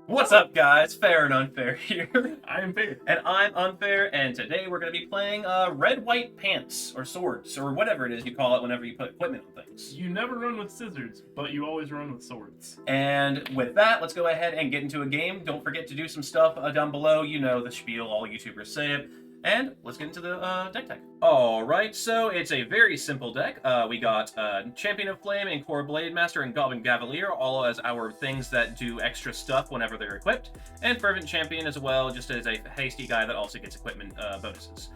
What's up, guys? Fair and Unfair here. I am fair. And I'm Unfair, and today we're going to be playing Red, White Pants, or Swords, or whatever it is you call it whenever you put equipment on things. You never run with scissors, but you always run with swords. And with that, let's go ahead and get into a game. Don't forget to do some stuff down below. You know the spiel, all YouTubers say it. And let's get into the deck tech. Alright, so it's a very simple deck. We got Champion of Flame and Core Blade Master and Goblin Cavalier, all as our things that do extra stuff whenever they're equipped. And Fervent Champion as well, just as a hasty guy that also gets equipment bonuses.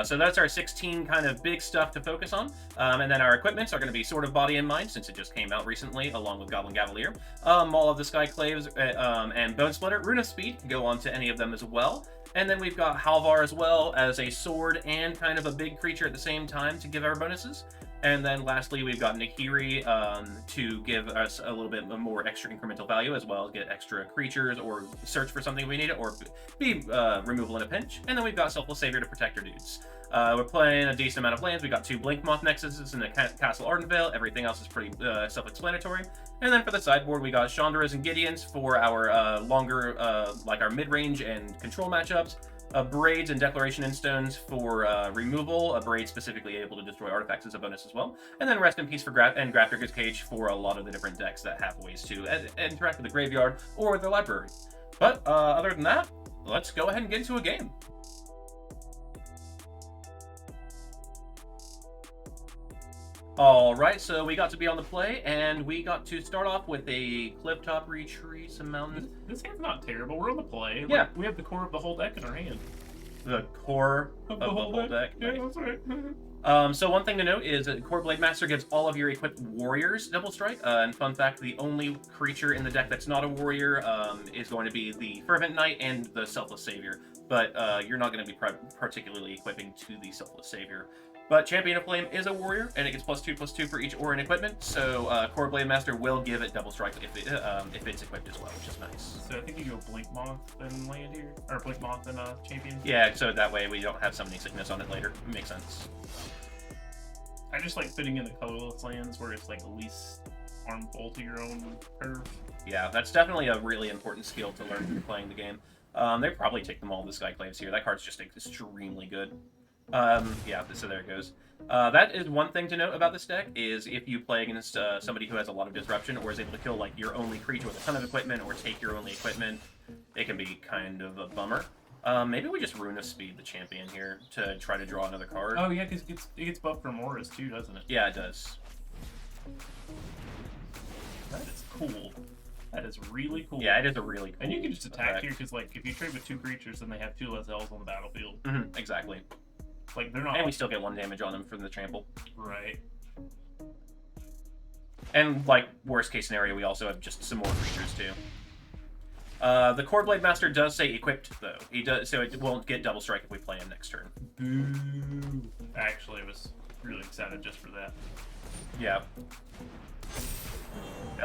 So that's our 16 kind of big stuff to focus on. And then our equipments are going to be Sword of Body and Mind, since it just came out recently, along with Goblin Cavalier. Maul of the Skyclaves and Bone Splitter. Rune of Speed can go on to any of them as well. And then we've got Halvar as well as a sword and kind of a big creature at the same time to give our bonuses. And then lastly, we've got Nahiri to give us a little bit more extra incremental value, as well as get extra creatures or search for something we need it, or be removal in a pinch. And then we've got Selfless Savior to protect our dudes. We're playing a decent amount of lands. We got 2 Blink Moth Nexuses and a Castle Ardenvale. Everything else is pretty self-explanatory. And then for the sideboard, we got Chandra's and Gideon's for our longer, like our mid-range and control matchups. Braids and Declaration Instones for removal. A Braid specifically able to destroy artifacts as a bonus as well. And then Rest in Peace for Grafdigger's Cage for a lot of the different decks that have ways to interact with the graveyard or the library. But other than that, let's go ahead and get into a game. Alright, so we got to be on the play, and we got to start off with a clifftop retreat, some mountains. This hand's not terrible. We're on the play. Yeah. Like, we have the core of the whole deck in our hand. The core of the whole deck. Yeah, that's right. So one thing to note is that Core Blade Master gives all of your equipped warriors double strike. And fun fact, the only creature in the deck that's not a warrior is going to be the Fervent Knight and the Selfless Savior. But you're not going to be particularly equipping to the Selfless Savior. But Champion of Flame is a warrior, and it gets +2/+2 for each aura and equipment. So Core Blade Master will give it double strike if it's equipped as well, which is nice. So I think you go Blink Moth and land here, or Blink Moth and Champion. Yeah, so that way we don't have summoning sickness on it later. It makes sense. I just like fitting in the colorless lands where it's like at least harmful to your own curve. Yeah, that's definitely a really important skill to learn when playing the game. They probably take them all the Skyclaves here. That card's just extremely good. Yeah, so there it goes. That is one thing to note about this deck, is if you play against somebody who has a lot of disruption, or is able to kill like your only creature with a ton of equipment, or take your only equipment, it can be kind of a bummer. Maybe we just Rune of Speed the champion here to try to draw another card. Oh yeah, because it gets buffed from auras too, doesn't it? Yeah, it does. That is cool. That is really cool. Yeah, it is a really cool. And you can just attack here, because like if you trade with 2 creatures, then they have 2 less elves on the battlefield. Mm-hmm, exactly. Like they're not. And we still get 1 damage on them from the trample. Right. And like worst case scenario, we also have just some more creatures too. The Core Blade Master does say equipped though. He does, so it won't get double strike if we play him next turn. Boo. Actually, I was really excited just for that. Yeah.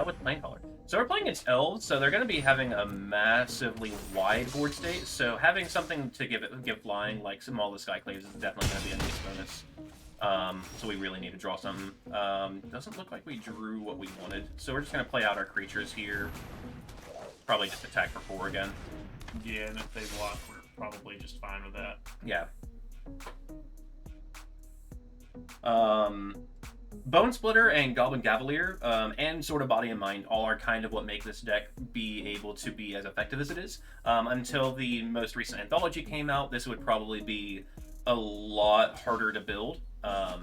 With Planecaller. So we're playing against elves, so they're going to be having a massively wide board state. So having something to give flying, like some all the Skyclaves, is definitely going to be a nice bonus. So we really need to draw something. Doesn't look like we drew what we wanted, so we're just going to play out our creatures here. Probably just attack for 4 again. Yeah, and if they block, we're probably just fine with that. Yeah. Bone Splitter and Goblin Cavalier and Sword of Body and Mind all are kind of what make this deck be able to be as effective as it is. Until the most recent anthology came out, this would probably be a lot harder to build. Yeah,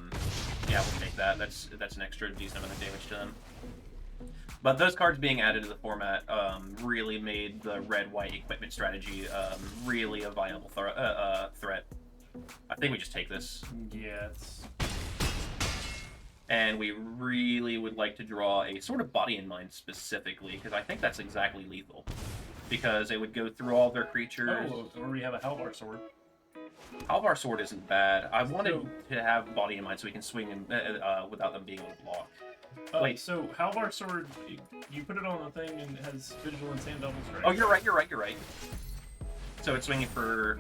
we'll take that. That's an extra decent amount of damage to them. But those cards being added to the format really made the red-white equipment strategy really a viable threat. I think we just take this. Yeah, it's... And we really would like to draw a Sword of Body and Mind specifically, because I think that's exactly lethal. Because it would go through all their creatures. Oh, or we have a Halvar Sword. Halvar Sword isn't bad. I wanted to have Body and Mind so we can swing in, without them being able to block. Wait. So Halvar Sword, you put it on the thing and it has Vigilance and Double Strike. Oh, you're right. So it's swinging for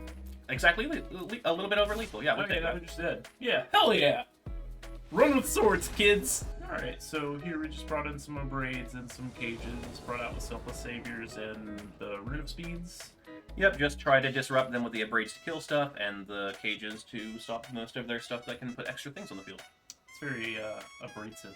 exactly a little bit over lethal. Yeah, we'll okay, take that that. we just did. Yeah, hell yeah! Run with swords, kids! Alright, so here we just brought in some abrades and some cages, brought out the Selfless Saviors and the Rune of Speeds. Yep, just try to disrupt them with the abrades to kill stuff and the cages to stop most of their stuff that can put extra things on the field. It's very abrasive.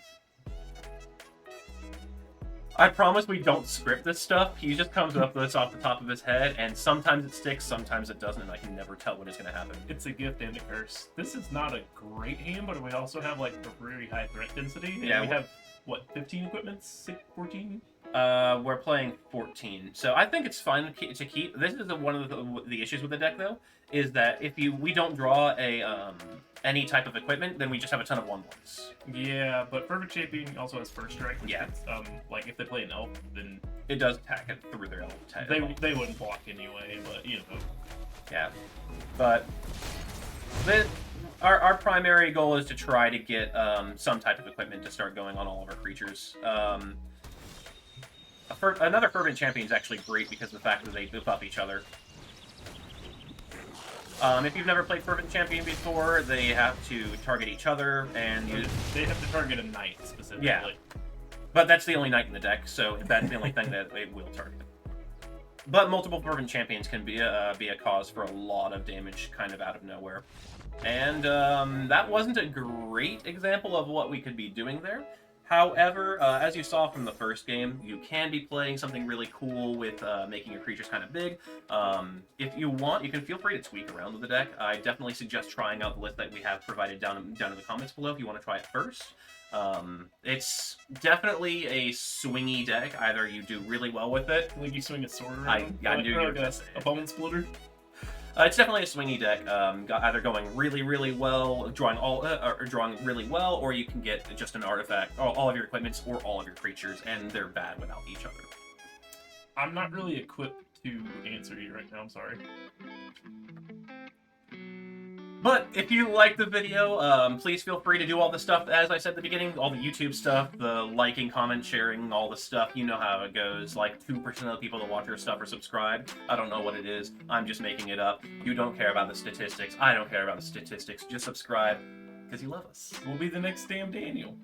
I promise we don't script this stuff. He just comes up with this off the top of his head, and sometimes it sticks, sometimes it doesn't, and I can never tell when it's going to happen. It's a gift and a curse. This is not a great hand, but we also have like a very high threat density. And Yeah, we have, what, 15 equipments? 14? We're playing 14, so I think it's fine to keep. This is one of the issues with the deck, though, is that if we don't draw a any type of equipment, then we just have a ton of 1/1s. Yeah, but Fervent Champion also has first strike. Which Yeah. Is, like if they play an elf, then It does attack it through their elf. they wouldn't block anyway. But you know, Yeah, but our primary goal is to try to get some type of equipment to start going on all of our creatures. Another Fervent Champion is actually great because of the fact that they buff up each other. If you've never played Fervent Champion before, they have to target each other, and they have to target a knight specifically. Yeah. But that's the only knight in the deck, so that's the only thing that it will target. But multiple Fervent Champions can be a cause for a lot of damage kind of out of nowhere. And that wasn't a great example of what we could be doing there. However, as you saw from the first game, you can be playing something really cool with making your creatures kind of big. If you want, you can feel free to tweak around with the deck. I definitely suggest trying out the list that we have provided down in the comments below if you want to try it first. It's definitely a swingy deck. Either you do really well with it. Like you swing a sword I around. knew you were gonna say a bone splitter. It's definitely a swingy deck. Either going really, really well, drawing really well, or you can get just an artifact, all of your equipments, or all of your creatures, and they're bad without each other. I'm not really equipped to answer you right now. I'm sorry. But if you liked the video, please feel free to do all the stuff, as I said at the beginning, all the YouTube stuff, the liking, comment, sharing, all the stuff. You know how it goes. Like 2% of the people that watch our stuff are subscribed. I don't know what it is. I'm just making it up. You don't care about the statistics. I don't care about the statistics. Just subscribe because you love us. We'll be the next damn Daniel.